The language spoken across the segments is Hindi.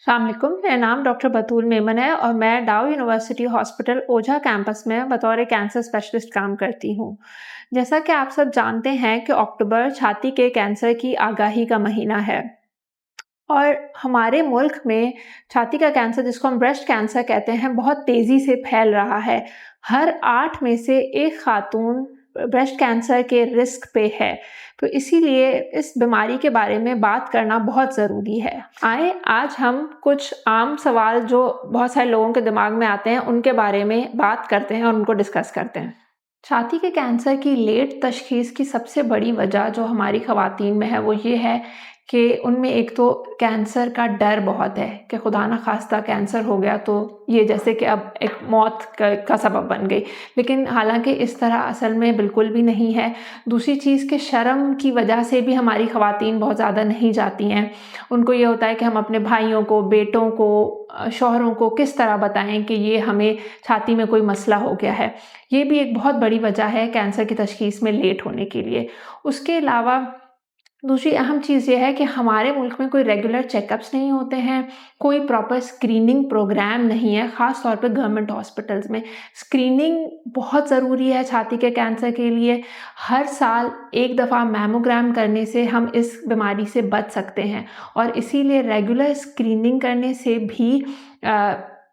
अस्सलामुअलैकुम, मेरा नाम डॉक्टर बतूल मेमन है और मैं डाउ यूनिवर्सिटी हॉस्पिटल ओझा कैंपस में बतौर कैंसर स्पेशलिस्ट काम करती हूँ। जैसा कि आप सब जानते हैं कि अक्टूबर छाती के कैंसर की आगाही का महीना है और हमारे मुल्क में छाती का कैंसर, जिसको हम ब्रेस्ट कैंसर कहते हैं, बहुत तेज़ी से फैल रहा है। हर 8 में से 1 खातून ब्रेस्ट कैंसर के रिस्क पे है। तो इसीलिए इस बीमारी के बारे में बात करना बहुत ज़रूरी है। आइए आज हम कुछ आम सवाल जो बहुत सारे लोगों के दिमाग में आते हैं, उनके बारे में बात करते हैं और उनको डिस्कस करते हैं। छाती के कैंसर की लेट तशख़ीस की सबसे बड़ी वजह जो हमारी ख़वातीन में है, वो ये है कि उनमें एक तो कैंसर का डर बहुत है कि खुदा न ख़ास्ता कैंसर हो गया तो ये जैसे कि अब एक मौत का सबब बन गई। लेकिन हालाँकि इस तरह असल में बिल्कुल भी नहीं है। दूसरी चीज़ कि शर्म की वजह से भी हमारी ख़वातीन बहुत ज़्यादा नहीं जाती हैं। उनको ये होता है कि हम अपने भाइयों को, बेटों को, शौहरों को किस तरह बताएँ कि ये हमें छाती में कोई मसला हो गया है। ये भी एक बहुत बड़ी वजह है कैंसर की तशख़ीस में लेट होने के लिए। उसके अलावा दूसरी अहम चीज़ ये है कि हमारे मुल्क में कोई रेगुलर चेकअप्स नहीं होते हैं, कोई प्रॉपर स्क्रीनिंग प्रोग्राम नहीं है, ख़ास तौर पे गवर्नमेंट हॉस्पिटल्स में। स्क्रीनिंग बहुत ज़रूरी है छाती के कैंसर के लिए। हर साल 1 दफ़ा मैमोग्राम करने से हम इस बीमारी से बच सकते हैं और इसीलिए रेगुलर स्क्रीनिंग करने से भी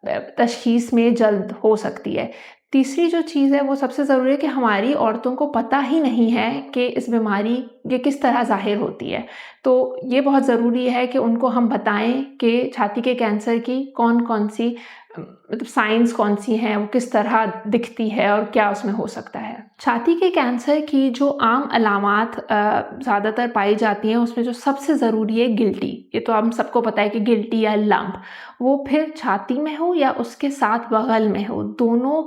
तशख़ीस में जल्द हो सकती है। तीसरी जो चीज़ है वो सबसे ज़रूरी है कि हमारी औरतों को पता ही नहीं है कि इस बीमारी ये किस तरह ज़ाहिर होती है। तो ये बहुत ज़रूरी है कि उनको हम बताएँ कि छाती के कैंसर की कौन-कौन सी मतलब साइन्स कौन-सी हैं, वो किस तरह दिखती है और क्या उसमें हो सकता है। छाती के कैंसर की जो आम अलामात ज़्यादातर पाई जाती हैं, उसमें जो सबसे ज़रूरी है गिल्टी। ये तो हम सबको पता है कि गिल्टी या लंप, वो फिर छाती में हो या उसके साथ बगल में हो, दोनों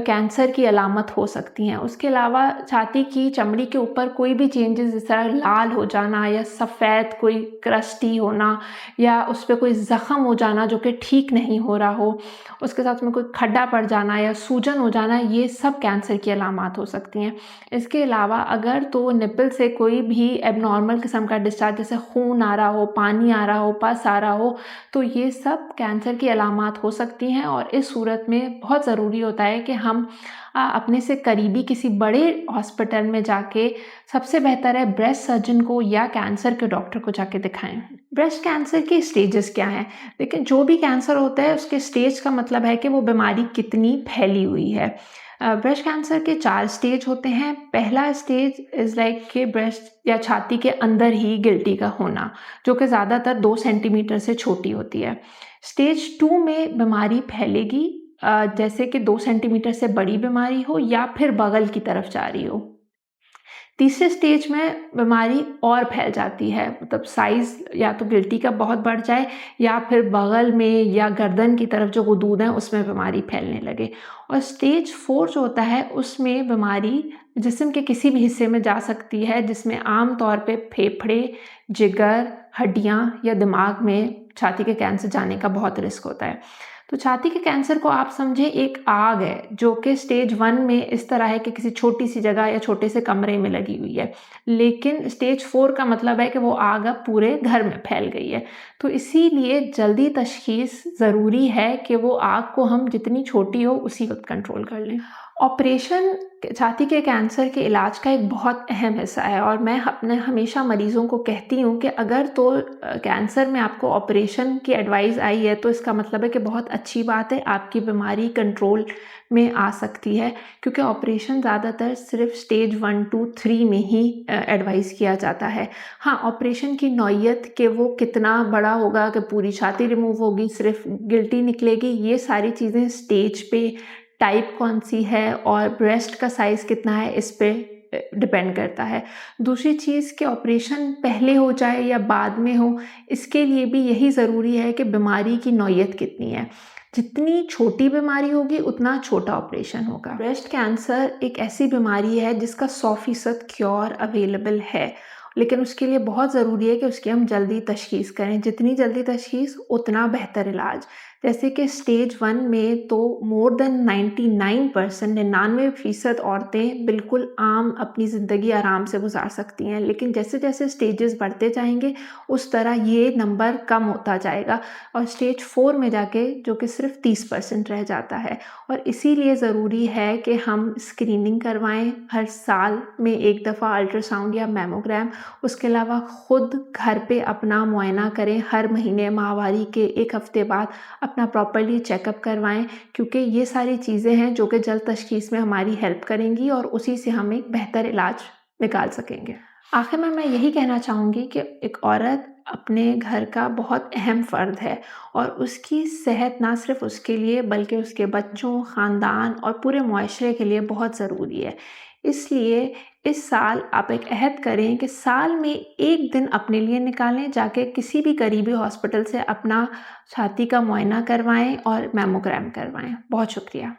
कैंसर की अलामत हो सकती हैं। उसके अलावा छाती की चमड़ी के ऊपर कोई भी चेंजेस, जिस तरह लाल हो जाना या सफ़ेद कोई क्रस्टी होना या उस पे कोई ज़ख़्म हो जाना जो कि ठीक नहीं हो रहा हो, उसके साथ में कोई खड्डा पड़ जाना या सूजन हो जाना, ये सब कैंसर की अलामत हो सकती हैं। इसके अलावा अगर तो निप्पल से कोई भी एबनॉर्मल किस्म का डिस्चार्ज, जैसे खून आ रहा हो, पानी आ रहा हो, पस आ रहा हो, तो ये सब कैंसर की अलामत हो सकती हैं और इस सूरत में बहुत ज़रूरी होता है कि हम अपने से करीबी किसी बड़े हॉस्पिटल में जाके, सबसे बेहतर है ब्रेस्ट सर्जन को या कैंसर के डॉक्टर को जाके दिखाएं। ब्रेस्ट कैंसर के स्टेजेस क्या हैं? लेकिन जो भी कैंसर होता है उसके स्टेज का मतलब है कि वो बीमारी कितनी फैली हुई है। ब्रेस्ट कैंसर के 4 स्टेज होते हैं। पहला स्टेज इज़ लाइक कि ब्रेस्ट या छाती के अंदर ही गिल्टी का होना, जो कि ज़्यादातर 2 सेंटीमीटर से छोटी होती है। स्टेज 2 में बीमारी फैलेगी, जैसे कि 2 सेंटीमीटर से बड़ी बीमारी हो या फिर बगल की तरफ जा रही हो। तीसरे स्टेज में बीमारी और फैल जाती है, मतलब साइज़ या तो गिल्टी का बहुत बढ़ जाए या फिर बगल में या गर्दन की तरफ जो गुदूद हैं उसमें बीमारी फैलने लगे। और स्टेज 4 जो होता है उसमें बीमारी जिस्म के किसी भी हिस्से में जा सकती है, जिसमें आम तौर पे फेफड़े, जिगर, हड्डियाँ या दिमाग में छाती के कैंसर जाने का बहुत रिस्क होता है। तो छाती के कैंसर को आप समझें एक आग है, जो कि स्टेज 1 में इस तरह है कि किसी छोटी सी जगह या छोटे से कमरे में लगी हुई है। लेकिन स्टेज 4 का मतलब है कि वो आग अब पूरे घर में फैल गई है। तो इसीलिए जल्दी तशख़ीस ज़रूरी है कि वो आग को हम जितनी छोटी हो उसी वक़्त कंट्रोल कर लें। ऑपरेशन छाती के कैंसर के इलाज का एक बहुत अहम हिस्सा है और मैं अपने हमेशा मरीज़ों को कहती हूँ कि अगर तो कैंसर में आपको ऑपरेशन की एडवाइस आई है, तो इसका मतलब है कि बहुत अच्छी बात है, आपकी बीमारी कंट्रोल में आ सकती है, क्योंकि ऑपरेशन ज़्यादातर सिर्फ स्टेज 1, 2, 3 में ही एडवाइस किया जाता है। हाँ, ऑपरेशन की नौइयत कि वो कितना बड़ा होगा, कि पूरी छाती रिमूव होगी, सिर्फ गिल्टी निकलेगी, ये सारी चीज़ें स्टेज पे, टाइप कौन सी है और ब्रेस्ट का साइज़ कितना है, इस पे डिपेंड करता है। दूसरी चीज़ कि ऑपरेशन पहले हो जाए या बाद में हो, इसके लिए भी यही ज़रूरी है कि बीमारी की नौइयत कितनी है। जितनी छोटी बीमारी होगी उतना छोटा ऑपरेशन होगा। ब्रेस्ट कैंसर एक ऐसी बीमारी है जिसका 100% क्योर अवेलेबल है, लेकिन उसके लिए बहुत ज़रूरी है कि उसकी हम जल्दी तशख़ीस करें। जितनी जल्दी तशख़ीस उतना बेहतर इलाज। जैसे कि स्टेज 1 में तो मोर देन 99% 99% औरतें बिल्कुल आम अपनी ज़िंदगी आराम से गुज़ार सकती हैं, लेकिन जैसे-जैसे स्टेजेस बढ़ते जाएँगे, उस तरह ये नंबर कम होता जाएगा और स्टेज 4 में जाके जो कि सिर्फ़ 30% रह जाता है। और इसीलिए ज़रूरी है कि हम स्क्रीनिंग करवाएँ हर साल में 1 दफ़ा अल्ट्रासाउंड या मैमोग्राम। उसके अलावा खुद घर पे अपना मुआयना करें, हर महीने माहवारी के 1 हफ़्ते बाद अपना प्रॉपर्ली चेकअप करवाएँ, क्योंकि ये सारी चीज़ें हैं जो कि जल्द तशख़ीस में हमारी हेल्प करेंगी और उसी से हम एक बेहतर इलाज निकाल सकेंगे। आखिर में मैं यही कहना चाहूँगी कि एक औरत अपने घर का बहुत अहम फ़र्द है और उसकी सेहत ना सिर्फ़ उसके लिए बल्कि उसके बच्चों, ख़ानदान और पूरे मुआशरे के लिए बहुत ज़रूरी है। इसलिए इस साल आप एक अहद करें कि साल में 1 दिन अपने लिए निकालें, जाके किसी भी करीबी हॉस्पिटल से अपना छाती का मुआयना करवाएँ और मैमोग्राम करवाएँ। बहुत शुक्रिया।